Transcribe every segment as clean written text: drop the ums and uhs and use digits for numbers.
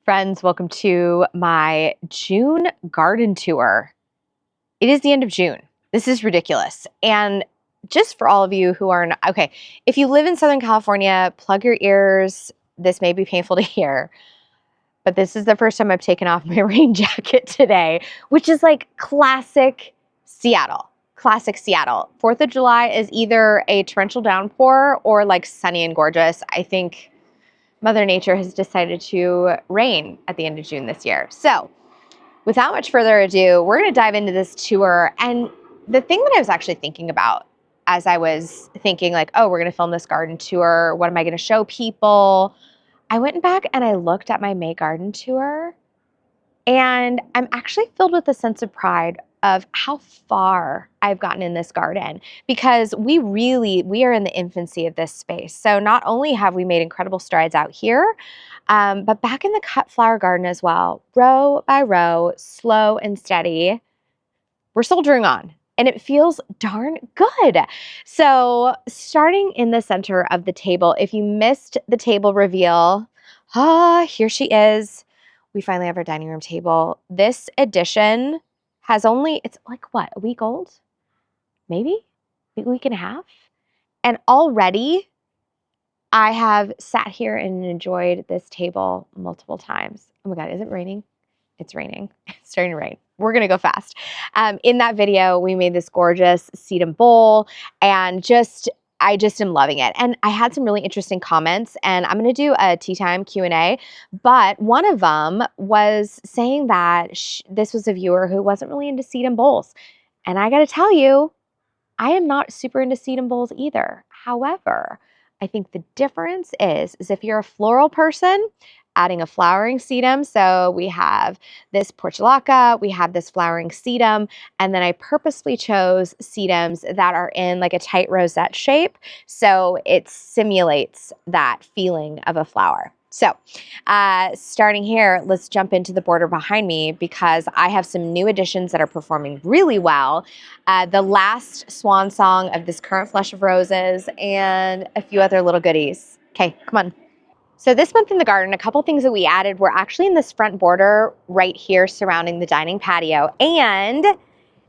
Friends, welcome to my June garden tour. It is the end of June. This is ridiculous. And just for all of you who are okay, if you live in Southern California, plug your ears. This may be painful to hear, but this is the first time I've taken off my rain jacket today, which is like classic Seattle. Classic Seattle. 4th of July is either a torrential downpour or like sunny and gorgeous. I think Mother Nature has decided to rain at the end of June this year. So without much further ado, we're going to dive into this tour. And the thing that I was actually thinking about as I was thinking like, oh, we're going to film this garden tour. What am I going to show people? I went back and I looked at my May garden tour, and I'm actually filled with a sense of pride of how far I've gotten in this garden, because we are in the infancy of this space. So not only have we made incredible strides out here, but back in the cut flower garden as well, row by row, slow and steady, we're soldiering on. And it feels darn good. So starting in the center of the table, if you missed the table reveal, here she is. We finally have our dining room table. This edition has it's like what, a week old? Maybe a week and a half? And already I have sat here and enjoyed this table multiple times. Oh my God, is it raining? It's raining. It's starting to rain. We're going to go fast. In that video, we made this gorgeous sedum bowl, and I just am loving it. And I had some really interesting comments, and I'm going to do a tea time Q&A, but one of them was saying that this was a viewer who wasn't really into sedum bowls. And I got to tell you, I am not super into sedum bowls either. However, I think the difference is if you're a floral person, adding a flowering sedum. So we have this portulaca, we have this flowering sedum, and then I purposely chose sedums that are in like a tight rosette shape, so it simulates that feeling of a flower. So starting here, let's jump into the border behind me, because I have some new additions that are performing really well. The last swan song of this current flush of roses and a few other little goodies. Okay, come on. So this month in the garden, a couple things that we added were actually in this front border right here surrounding the dining patio. And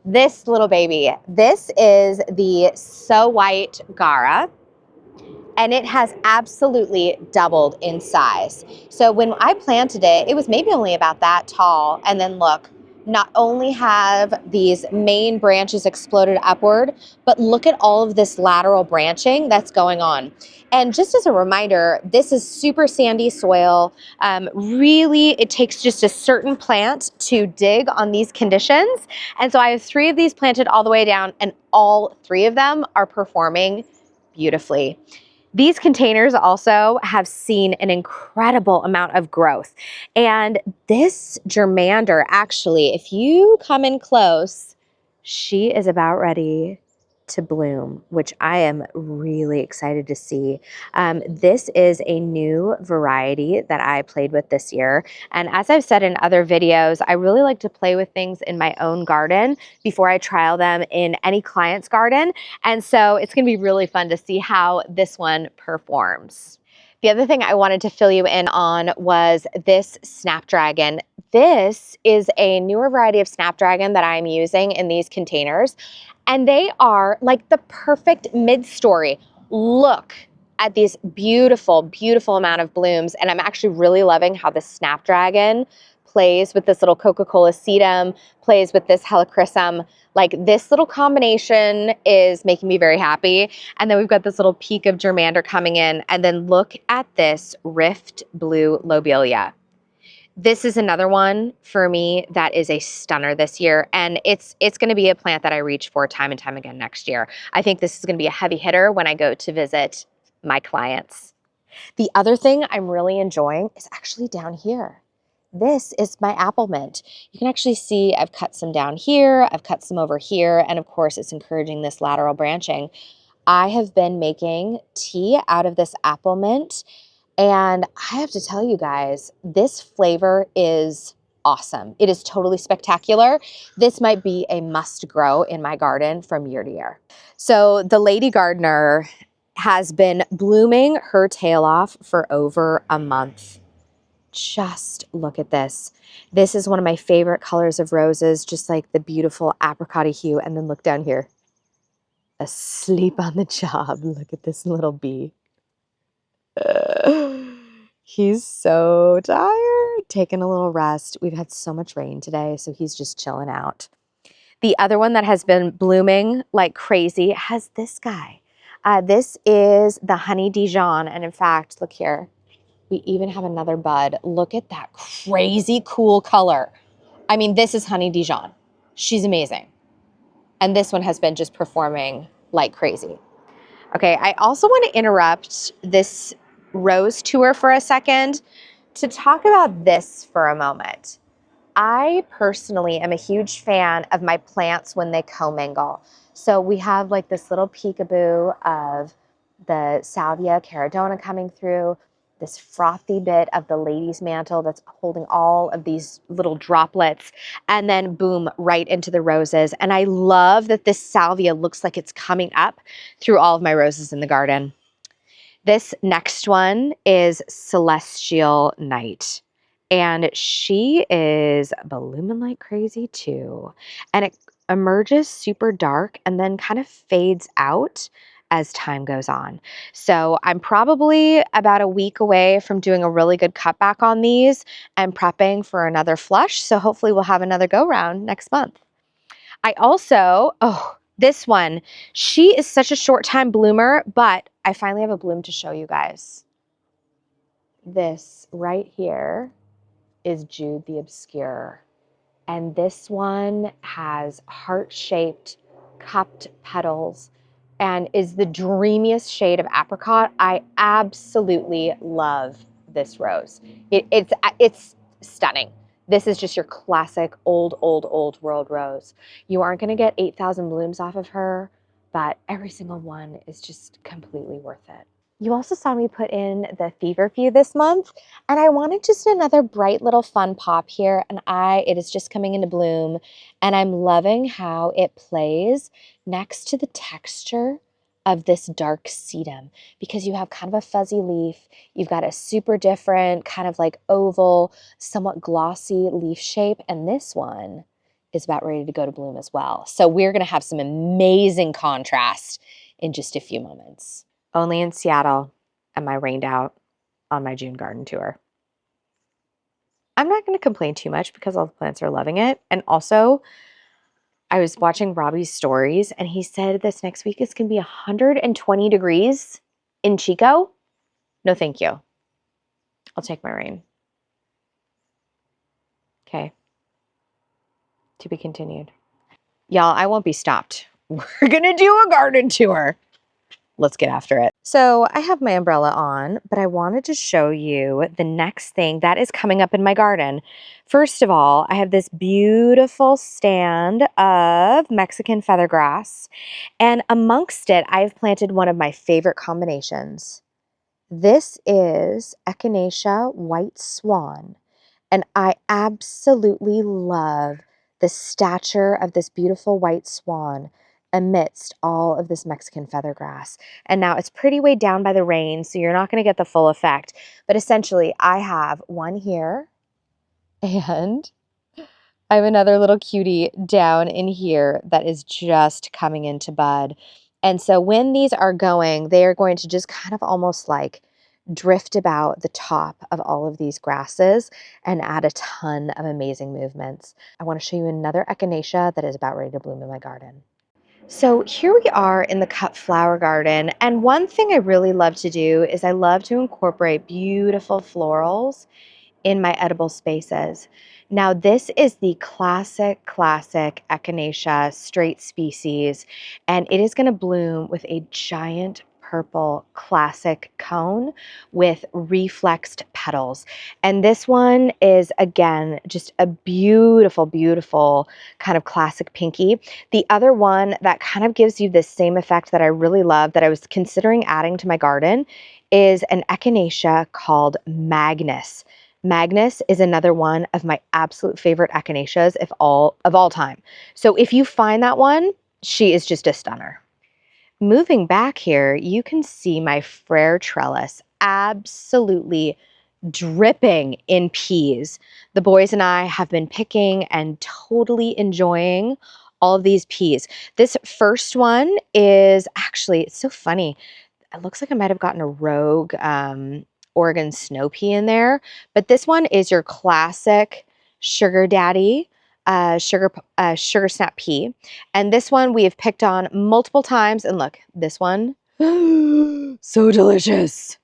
this little baby, this is the So White Gara, and it has absolutely doubled in size. So when I planted it, it was maybe only about that tall, and then look, not only have these main branches exploded upward, but look at all of this lateral branching that's going on. And just as a reminder, this is super sandy soil. Really, it takes just a certain plant to dig on these conditions. And so I have 3 of these planted all the way down, and all 3 of them are performing beautifully. These containers also have seen an incredible amount of growth. And this germander, actually, if you come in close, she is about ready to bloom, which I am really excited to see. This is a new variety that I played with this year. And as I've said in other videos, I really like to play with things in my own garden before I trial them in any client's garden. And so it's going to be really fun to see how this one performs. The other thing I wanted to fill you in on was this Snapdragon. This is a newer variety of Snapdragon that I'm using in these containers, and they are like the perfect mid-story. Look at these beautiful, beautiful amount of blooms, and I'm actually really loving how the Snapdragon plays with this little Coca-Cola sedum, plays with this helichrysum. Like, this little combination is making me very happy. And then we've got this little peak of germander coming in. And then look at this rift blue lobelia. This is another one for me that is a stunner this year. And it's going to be a plant that I reach for time and time again next year. I think this is going to be a heavy hitter when I go to visit my clients. The other thing I'm really enjoying is actually down here. This is my apple mint. You can actually see I've cut some down here, I've cut some over here, and of course it's encouraging this lateral branching. I have been making tea out of this apple mint, and I have to tell you guys, this flavor is awesome. It is totally spectacular. This might be a must grow in my garden from year to year. So the lady gardener has been blooming her tail off for over a month. just look at this. This is one of my favorite colors of roses, just like the beautiful apricot hue. And then look down here. Asleep on the job. Look at this little bee. He's so tired, taking a little rest. We've had so much rain today, so he's just chilling out. The other one that has been blooming like crazy has this guy. This is the Honey Dijon, and in fact, look here. We even have another bud. Look at that crazy cool color. I mean, this is Honey Dijon. She's amazing. And this one has been just performing like crazy. Okay, I also want to interrupt this rose tour for a second to talk about this for a moment. I personally am a huge fan of my plants when they commingle. So we have like this little peekaboo of the Salvia caradona coming through, this frothy bit of the lady's mantle that's holding all of these little droplets, and then boom, right into the roses. And I love that this Salvia looks like it's coming up through all of my roses in the garden. This next one is Celestial Night. And she is blooming like crazy too. And it emerges super dark and then kind of fades out as time goes on. So I'm probably about a week away from doing a really good cutback on these and prepping for another flush. So hopefully we'll have another go round next month. I also, this one, she is such a short time bloomer, but I finally have a bloom to show you guys. This right here is Jude the Obscure. And this one has heart-shaped cupped petals and is the dreamiest shade of apricot. I absolutely love this rose. It's stunning. This is just your classic old world rose. You aren't going to get 8,000 blooms off of her, but every single one is just completely worth it. You also saw me put in the feverfew this month, and I wanted just another bright little fun pop here, and it is just coming into bloom, and I'm loving how it plays next to the texture of this dark sedum, because you have kind of a fuzzy leaf, you've got a super different kind of like oval, somewhat glossy leaf shape, and this one is about ready to go to bloom as well. So we're gonna have some amazing contrast in just a few moments. Only in Seattle am I rained out on my June garden tour. I'm not going to complain too much because all the plants are loving it. And also, I was watching Robbie's stories and he said this next week is going to be 120 degrees in Chico. No, thank you. I'll take my rain. Okay. To be continued. Y'all, I won't be stopped. We're going to do a garden tour. Let's get after it. So I have my umbrella on, but I wanted to show you the next thing that is coming up in my garden. First of all, I have this beautiful stand of Mexican feathergrass, and amongst it, I've planted one of my favorite combinations. This is Echinacea White Swan, and I absolutely love the stature of this beautiful white swan amidst all of this Mexican feathergrass. And now it's pretty weighed down by the rain, so you're not going to get the full effect. But essentially, I have one here, and I have another little cutie down in here that is just coming into bud. And so when these are going, they are going to just kind of almost like drift about the top of all of these grasses and add a ton of amazing movements. I want to show you another echinacea that is about ready to bloom in my garden. So here we are in the cut flower garden, and one thing I really love to do is I love to incorporate beautiful florals in my edible spaces. Now this is the classic echinacea straight species, and it is going to bloom with a giant purple classic cone with reflexed petals. And this one is, again, just a beautiful kind of classic pinky. The other one that kind of gives you this same effect that I really love that I was considering adding to my garden is an echinacea called Magnus. Magnus is another one of my absolute favorite echinaceas of all time. So if you find that one, she is just a stunner. Moving back here, you can see my Frere trellis absolutely dripping in peas. The boys and I have been picking and totally enjoying all of these peas. This first one is actually, it's so funny. It looks like I might have gotten a rogue Oregon snow pea in there, but this one is your classic sugar daddy sugar snap pea. And this one we have picked on multiple times. And look, this one, so delicious.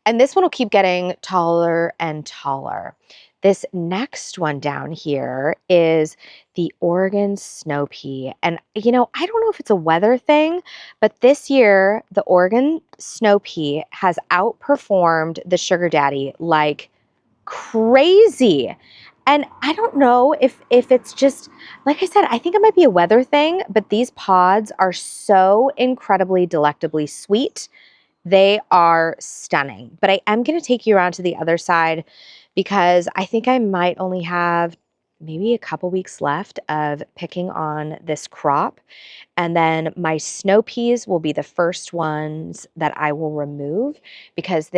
And this one will keep getting taller and taller. This next one down here is the Oregon snow pea. And you know, I don't know if it's a weather thing, but this year the Oregon snow pea has outperformed the sugar daddy like crazy. And I don't know if it's just, like I said, I think it might be a weather thing, but these pods are so incredibly delectably sweet. They are stunning. But I am going to take you around to the other side because I think I might only have maybe a couple weeks left of picking on this crop. And then my snow peas will be the first ones that I will remove because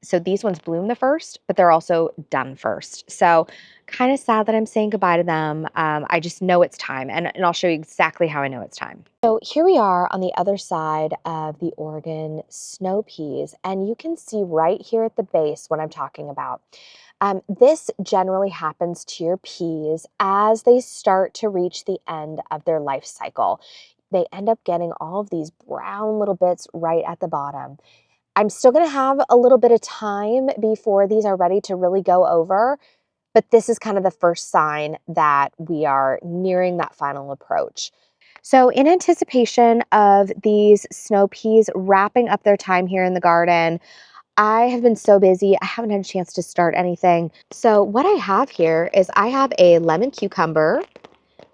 so these ones bloom the first, but they're also done first. So kind of sad that I'm saying goodbye to them. I just know it's time, and I'll show you exactly how I know it's time. So here we are on the other side of the Oregon snow peas, and you can see right here at the base what I'm talking about. This generally happens to your peas as they start to reach the end of their life cycle. They end up getting all of these brown little bits right at the bottom. I'm still going to have a little bit of time before these are ready to really go over, but this is kind of the first sign that we are nearing that final approach. So in anticipation of these snow peas wrapping up their time here in the garden, I have been so busy, I haven't had a chance to start anything. So what I have here is I have a lemon cucumber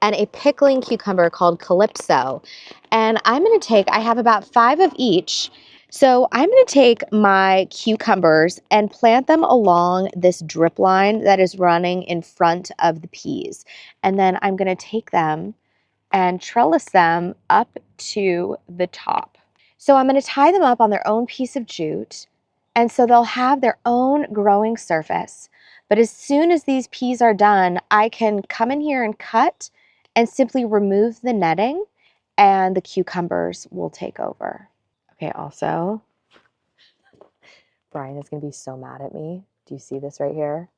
and a pickling cucumber called Calypso. And I have about 5 of each. So I'm going to take my cucumbers and plant them along this drip line that is running in front of the peas. And then I'm going to take them and trellis them up to the top. So I'm going to tie them up on their own piece of jute, and so they'll have their own growing surface. But as soon as these peas are done, I can come in here and cut and simply remove the netting, and the cucumbers will take over. Okay, also, Brian is going to be so mad at me. Do you see this right here?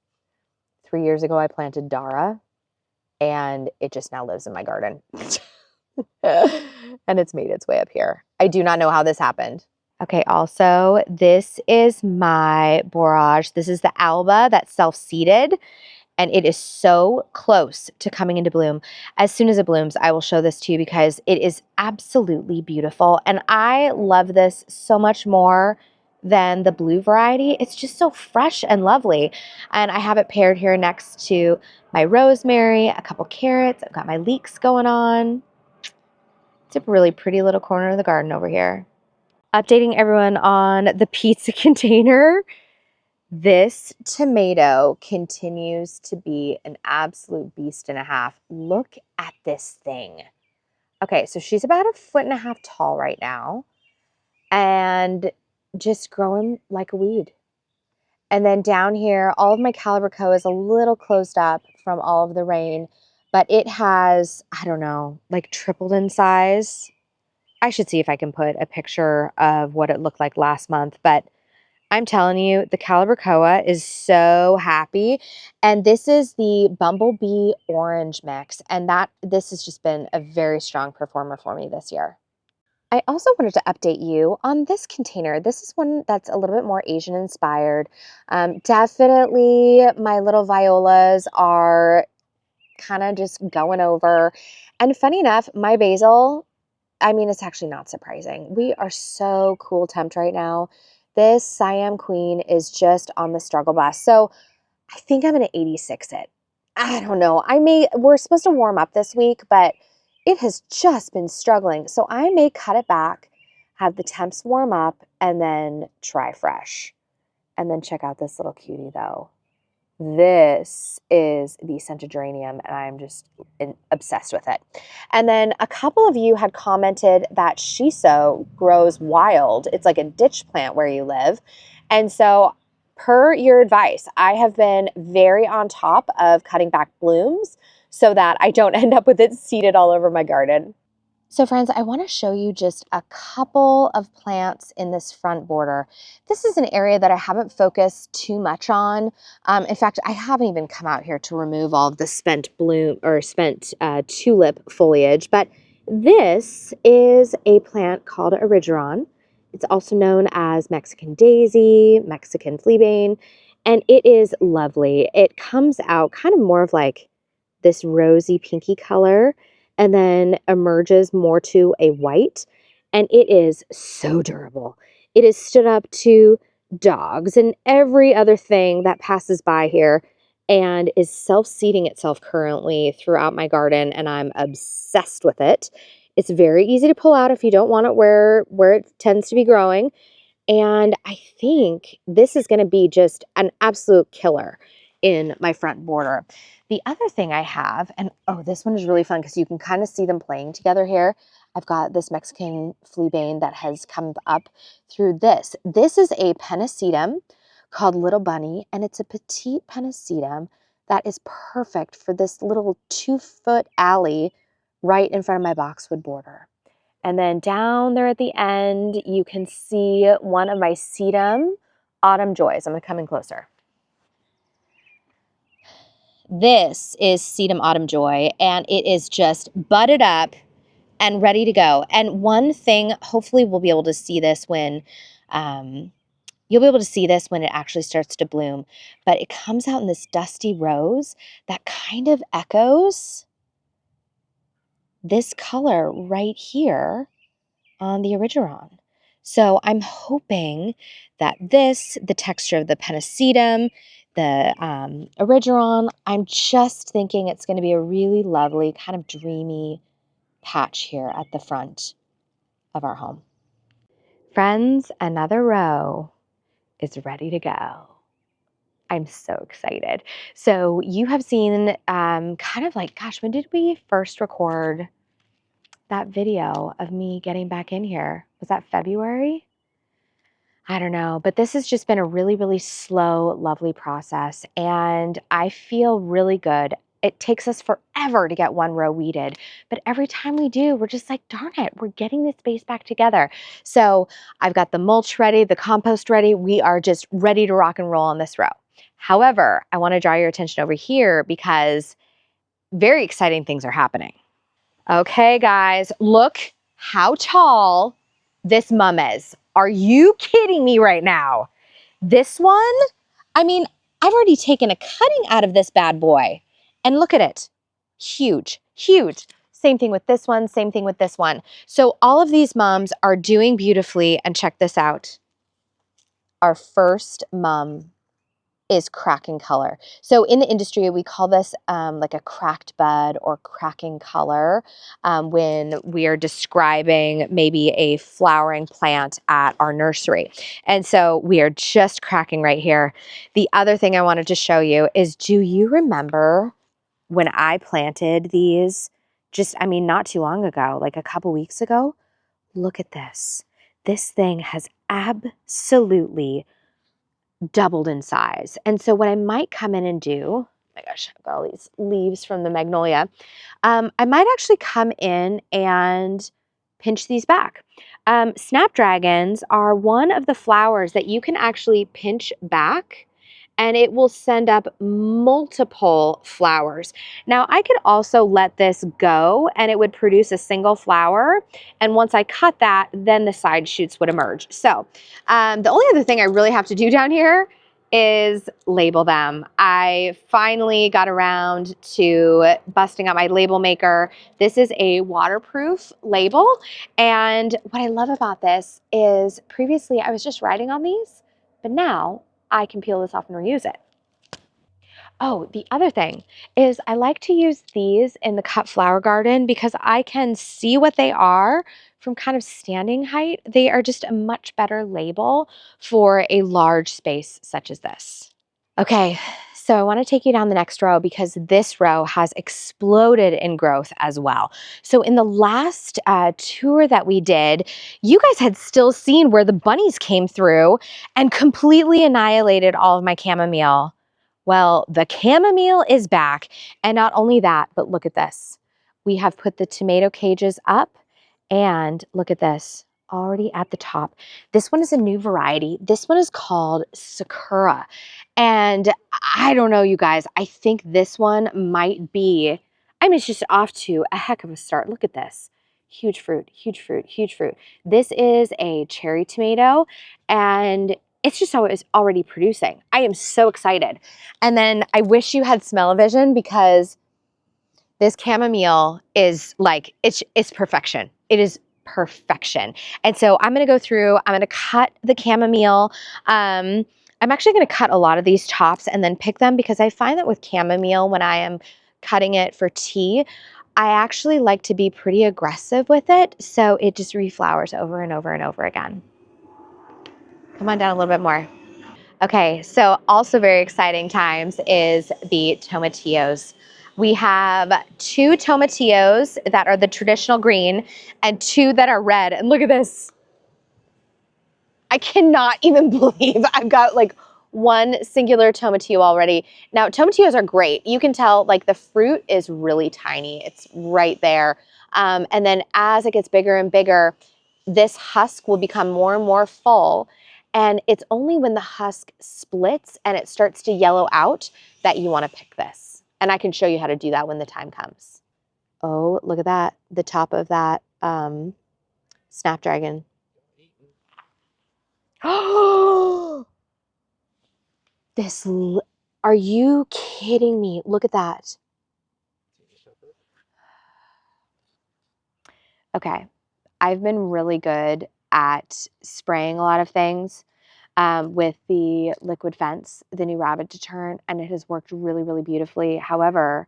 3 years ago, I planted Dara, and it just now lives in my garden. And it's made its way up here. I do not know how this happened. Okay, also, this is my borage. This is the Alba that's self-seeded, and it is so close to coming into bloom. As soon as it blooms, I will show this to you because it is absolutely beautiful. And I love this so much more than the blue variety. It's just so fresh and lovely. And I have it paired here next to my rosemary, a couple carrots. I've got my leeks going on. It's a really pretty little corner of the garden over here. Updating everyone on the pizza container. This tomato continues to be an absolute beast and a half. Look at this thing. Okay, so she's about 1.5 feet tall right now and just growing like a weed. And then down here, all of my calibrachoa is a little closed up from all of the rain, but it has, I don't know, like tripled in size. I should see if I can put a picture of what it looked like last month, but I'm telling you, the calibrachoa is so happy. And this is the bumblebee orange mix, and this has just been a very strong performer for me this year. I also wanted to update you on this container. This is one that's a little bit more Asian inspired. Definitely my little violas are kind of just going over. And funny enough, my basil, I mean, it's actually not surprising. We are so cool temped right now. This Siam Queen is just on the struggle bus. So I think I'm going to 86 it. I don't know. We're supposed to warm up this week, but it has just been struggling. So I may cut it back, have the temps warm up, and then try fresh. And then check out this little cutie though. This is the scented geranium, and I'm just obsessed with it. And then a couple of you had commented that shiso grows wild. It's like a ditch plant where you live. And so per your advice, I have been very on top of cutting back blooms so that I don't end up with it seeded all over my garden. So friends, I want to show you just a couple of plants in this front border. This is an area that I haven't focused too much on. In fact, I haven't even come out here to remove all of the spent bloom or spent tulip foliage, but this is a plant called erigeron. It's also known as Mexican daisy, Mexican fleabane, and it is lovely. It comes out kind of more of like this rosy pinky color and then emerges more to a white. And it is so durable. It is stood up to dogs and every other thing that passes by here and is self-seeding itself currently throughout my garden, and I'm obsessed with it. It's very easy to pull out if you don't want it where it tends to be growing. And I think this is going to be just an absolute killer in my front border. The other thing I have, and oh, this one is really fun because you can kind of see them playing together here. I've got this Mexican fleabane that has come up through this. This is a pennisedum called Little Bunny, and it's a petite pennisedum that is perfect for this little 2-foot alley right in front of my boxwood border. And then down there at the end, you can see one of my sedum autumn joys. I'm going to come in closer. This is sedum autumn joy, and it is just budded up and ready to go. And one thing, hopefully we'll be able to see this when, you'll be able to see this when it actually starts to bloom, but it comes out in this dusty rose that kind of echoes this color right here on the erigeron. So I'm hoping that the texture of the pennisedum, the erigeron, I'm just thinking it's going to be a really lovely kind of dreamy patch here at the front of our home. Friends, another row is ready to go. I'm so excited. So you have seen kind of like, gosh, when did we first record that video of me getting back in here? Was that February? I don't know, but this has just been a really, really slow, lovely process, and I feel really good. It takes us forever to get one row weeded, but every time we do, we're just like, darn it, we're getting this space back together. So I've got the mulch ready, the compost ready. We are just ready to rock and roll on this row. However, I want to draw your attention over here because very exciting things are happening. Okay, guys, look how tall this mum is. Are you kidding me right now? This one, I mean, I've already taken a cutting out of this bad boy. And look at it. Huge, huge. Same thing with this one, same thing with this one. So all of these mums are doing beautifully. And check this out. Our first mum is cracking color. So in the industry, we call this like a cracked bud or cracking color when we are describing maybe a flowering plant at our nursery. And so we are just cracking right here. The other thing I wanted to show you is, do you remember when I planted these just, I mean, not too long ago, like a couple weeks ago? Look at this. This thing has absolutely doubled in size. And so what I might come in and do, oh my gosh, I've got all these leaves from the magnolia. I might actually come in and pinch these back. Snapdragons are one of the flowers that you can actually pinch back and it will send up multiple flowers. Now I could also let this go and it would produce a single flower. And once I cut that, then the side shoots would emerge. So the only other thing I really have to do down here is label them. I finally got around to busting out my label maker. This is a waterproof label. And what I love about this is previously I was just writing on these, but now I can peel this off and reuse it. Oh, the other thing is I like to use these in the cut flower garden because I can see what they are from kind of standing height. They are just a much better label for a large space such as this. Okay, So I want to take you down the next row because this row has exploded in growth as well. So in the last tour that we did, you guys had still seen where the bunnies came through and completely annihilated all of my chamomile. Well, the chamomile is back. And not only that, but look at this. We have put the tomato cages up and look at this, already at the top. This one is a new variety. This one is called Sakura. And I don't know, you guys, I think this one might be, I mean, it's just off to a heck of a start. Look at this. Huge fruit, huge fruit, huge fruit. This is a cherry tomato and it's just how it's already producing. I am so excited. And then I wish you had smell-o-vision because this chamomile is like, it's perfection. It is perfection. And so I'm going to go through, I'm going to cut the chamomile. I'm actually going to cut a lot of these tops and then pick them because I find that with chamomile, when I am cutting it for tea, I actually like to be pretty aggressive with it. So it just reflowers over and over and over again. Come on down a little bit more. Okay, so also very exciting times is the tomatillos. We have 2 tomatillos that are the traditional green and 2 that are red. And look at this. I cannot even believe I've got like one singular tomatillo already. Now, tomatillos are great. You can tell like the fruit is really tiny. It's right there. And then as it gets bigger and bigger, this husk will become more and more full. And it's only when the husk splits and it starts to yellow out that you want to pick this. And I can show you how to do that when the time comes. Oh, look at that. The top of that snapdragon. Oh, are you kidding me? Look at that. Okay, I've been really good at spraying a lot of things with the liquid fence, the new rabbit deterrent, and it has worked really, really beautifully. However,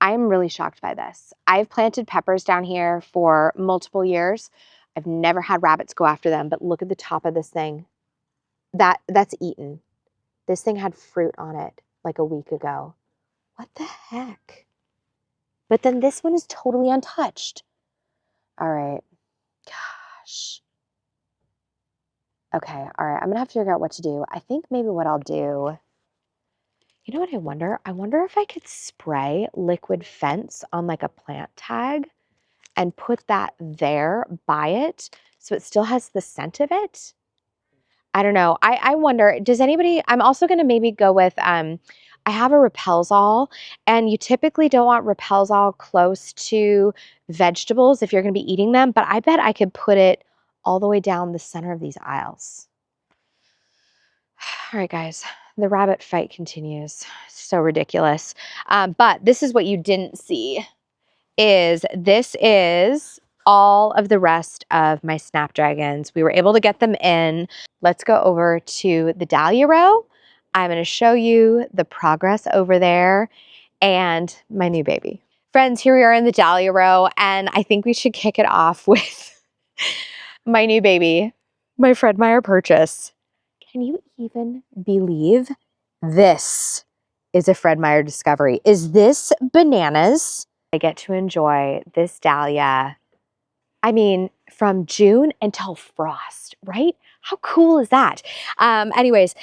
I'm really shocked by this. I've planted peppers down here for multiple years. I've never had rabbits go after them, but look at the top of this thing. That's eaten. This thing had fruit on it like a week ago. What the heck? But then this one is totally untouched. All right. Gosh. Okay, all right. I'm gonna have to figure out what to do. I think maybe what I'll do, you know what I wonder? I wonder if I could spray liquid fence on like a plant tag and put that there by it so it still has the scent of it. I don't know. I wonder, does anybody, I'm also gonna maybe go with, I have a Repelsol, and you typically don't want Repelsol close to vegetables if you're gonna be eating them, but I bet I could put it all the way down the center of these aisles. All right, guys, the rabbit fight continues. So ridiculous. But this is what you didn't see, this is all of the rest of my snapdragons. We were able to get them in. Let's go over to the Dahlia row. I'm going to show you the progress over there and my new baby. Friends, here we are in the Dahlia row, and I think we should kick it off with my new baby, my Fred Meyer purchase. Can you even believe this is a Fred Meyer discovery? Is this bananas? I get to enjoy this Dahlia, I mean, from June until frost, right? How cool is that? Anyways,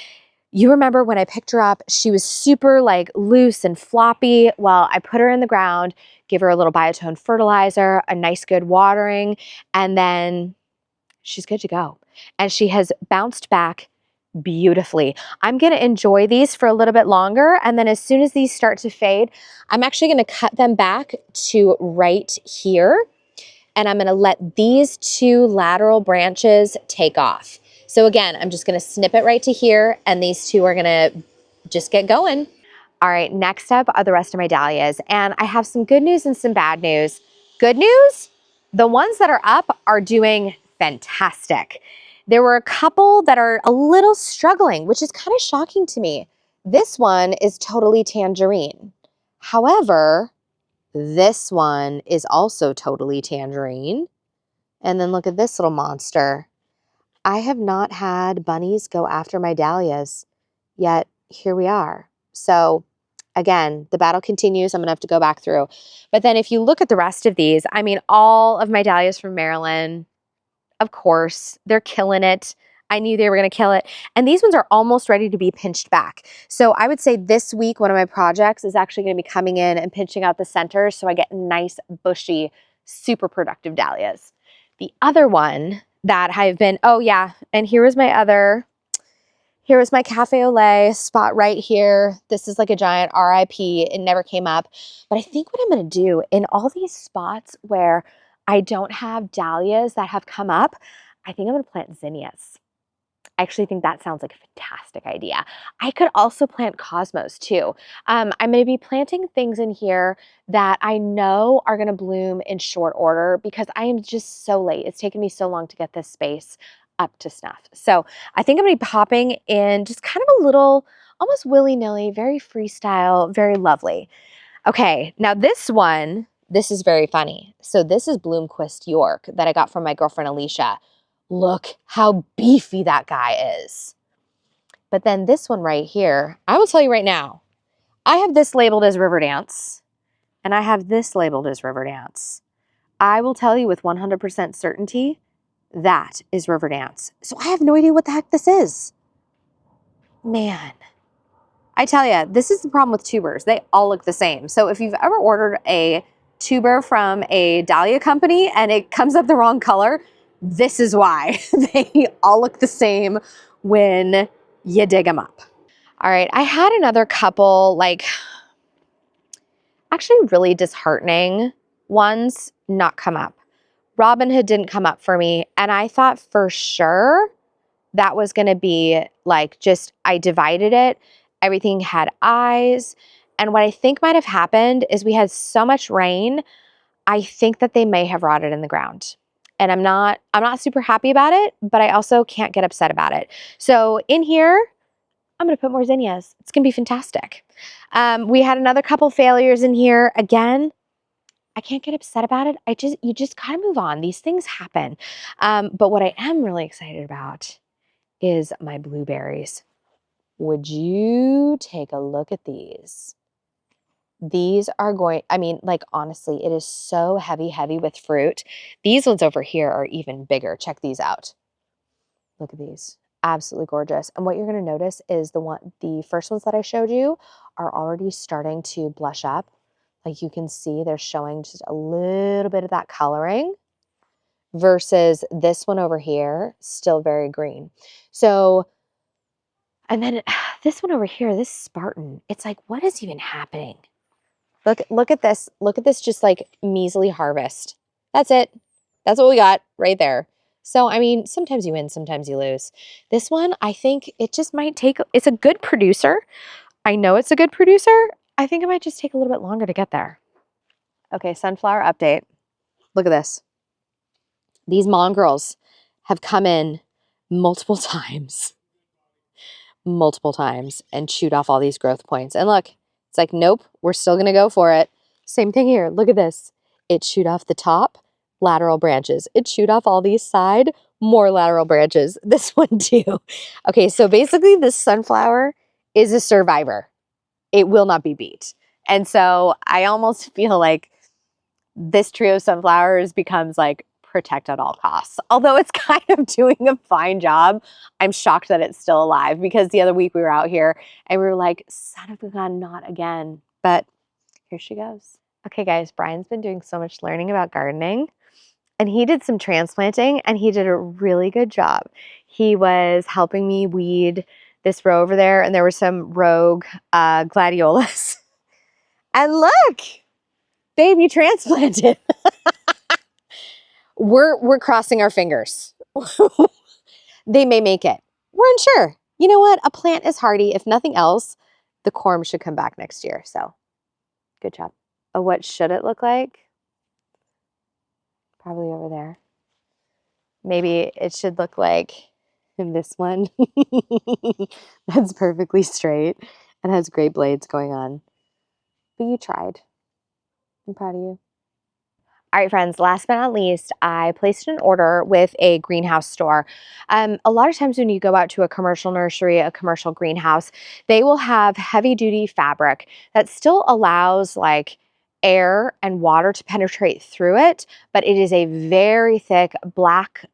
you remember when I picked her up, she was super like loose and floppy. Well, I put her in the ground, give her a little biotone fertilizer, a nice good watering, and then she's good to go. And she has bounced back beautifully. I'm going to enjoy these for a little bit longer. And then as soon as these start to fade, I'm actually going to cut them back to right here. And I'm going to let these 2 lateral branches take off. So again, I'm just going to snip it right to here. And these 2 are going to just get going. All right, next up are the rest of my dahlias. And I have some good news and some bad news. Good news, the ones that are up are doing fantastic. There were a couple that are a little struggling, which is kind of shocking to me. This one is totally tangerine. However, this one is also totally tangerine. And then look at this little monster. I have not had bunnies go after my dahlias, yet here we are. So again, the battle continues. I'm gonna have to go back through. But then if you look at the rest of these, I mean, all of my dahlias from Maryland, of course, they're killing it. I knew they were gonna kill it. And these ones are almost ready to be pinched back. So I would say this week, one of my projects is actually gonna be coming in and pinching out the centers so I get nice, bushy, super productive dahlias. The other one that I've been, oh yeah, and here was my cafe au lait spot right here. This is like a giant RIP. It never came up. But I think what I'm going to do in all these spots where I don't have dahlias that have come up, I think I'm going to plant zinnias. I actually think that sounds like a fantastic idea. I could also plant cosmos too. I'm going to be planting things in here that I know are going to bloom in short order because I am just so late. It's taken me so long to get this space up to snuff. So I think I'm going to be popping in just kind of a little, almost willy-nilly, very freestyle, very lovely. Okay, now this one, this is very funny. So this is Bloomquist York that I got from my girlfriend Alicia. Look how beefy that guy is. But then this one right here, I will tell you right now, I have this labeled as Riverdance, and I have this labeled as Riverdance. I will tell you with 100% certainty, that is Riverdance. So I have no idea what the heck this is. Man. I tell you, this is the problem with tubers. They all look the same. So if you've ever ordered a tuber from a Dahlia company and it comes up the wrong color, this is why. They all look the same when you dig them up. All right, I had another couple like actually really disheartening ones not come up. Robin Hood didn't come up for me, and I thought for sure that was gonna be like just, I divided it. Everything had eyes. And what I think might have happened is we had so much rain, I think that they may have rotted in the ground. And I'm not super happy about it, but I also can't get upset about it. So in here, I'm gonna put more zinnias. It's gonna be fantastic. We had another couple failures in here. Again, I can't get upset about it. You just gotta move on. These things happen. But what I am really excited about is my blueberries. Would you take a look at these? These are going, I mean, like honestly, it is so heavy with fruit. These ones over here are even bigger. Check these out. Look at these. Absolutely gorgeous. And what you're going to notice is the first ones that I showed you are already starting to blush up. Like you can see they're showing just a little bit of that coloring versus this one over here, still very green. So, and then this one over here, this Spartan, it's like, what is even happening? Look at this. Look at this just like measly harvest. That's it. That's what we got right there. So, I mean, sometimes you win, sometimes you lose. This one, I think it just might take, it's a good producer. I know it's a good producer. I think it might just take a little bit longer to get there. Okay, sunflower update. Look at this. These mongrels have come in multiple times and chewed off all these growth points. And look, it's like, nope, we're still going to go for it. Same thing here. Look at this. It chewed off the top, lateral branches. It chewed off all these side, more lateral branches. This one too. Okay, so basically this sunflower is a survivor. It will not be beat. And so I almost feel like this trio of sunflowers becomes like protect at all costs. Although it's kind of doing a fine job, I'm shocked that it's still alive because the other week we were out here and we were like, son of a gun, not again. But here she goes. Okay guys, Brian's been doing so much learning about gardening and he did some transplanting and he did a really good job. He was helping me weed this row over there and there were some rogue gladiolas. And look, baby transplanted. We're crossing our fingers. They may make it. We're unsure. You know what? A plant is hardy. If nothing else, the corm should come back next year. So good job. Oh, what should it look like? Probably over there. Maybe it should look like this one. That's perfectly straight and has great blades going on. But you tried. I'm proud of you. All right, friends, last but not least, I placed an order with a greenhouse store. A lot of times when you go out to a commercial nursery, a commercial greenhouse, they will have heavy duty fabric that still allows like air and water to penetrate through it, but it is a very thick black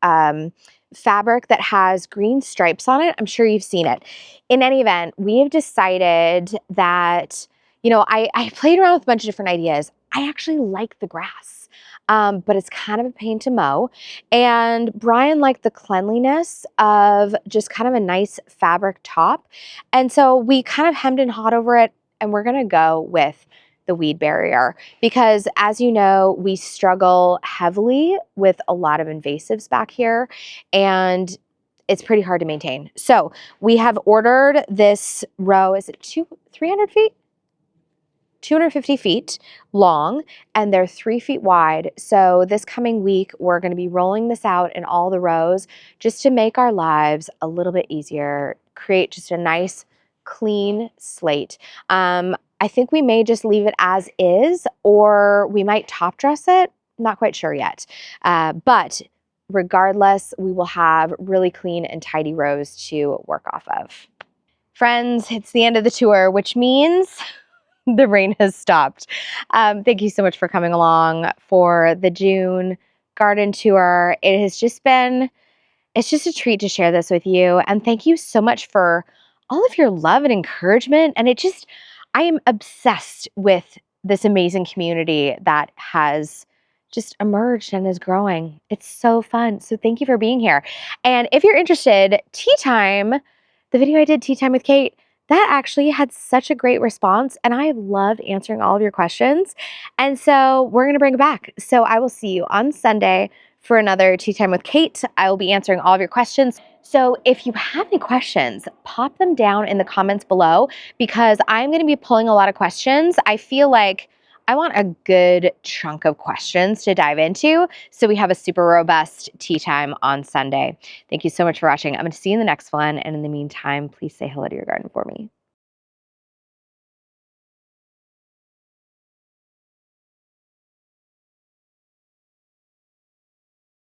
fabric that has green stripes on it. I'm sure you've seen it. In any event, we have decided that, I played around with a bunch of different ideas. I actually like the grass. But it's kind of a pain to mow. And Brian liked the cleanliness of just kind of a nice fabric top. And so we kind of hemmed and hawed over it, and we're going to go with the weed barrier because, as you know, we struggle heavily with a lot of invasives back here, and it's pretty hard to maintain. So we have ordered this row. Is it 300 feet? 250 feet long, and they're 3 feet wide. So this coming week, we're going to be rolling this out in all the rows just to make our lives a little bit easier, create just a nice, clean slate. I think we may just leave it as is, or we might top dress it. Not quite sure yet. But regardless, we will have really clean and tidy rows to work off of. Friends, it's the end of the tour, which means the rain has stopped. Thank you so much for coming along for the June garden tour. It's just a treat to share this with you. And thank you so much for all of your love and encouragement. And I am obsessed with this amazing community that has just emerged and is growing. It's so fun. So thank you for being here. And if you're interested, Tea Time, the video I did, Tea Time with Kate, that actually had such a great response, and I have loved answering all of your questions. And so we're going to bring it back. So I will see you on Sunday for another Tea Time with Kate. I will be answering all of your questions. So if you have any questions, pop them down in the comments below because I'm going to be pulling a lot of questions. I feel like I want a good chunk of questions to dive into, so we have a super robust tea time on Sunday. Thank you so much for watching. I'm going to see you in the next one, and in the meantime, please say hello to your garden for me.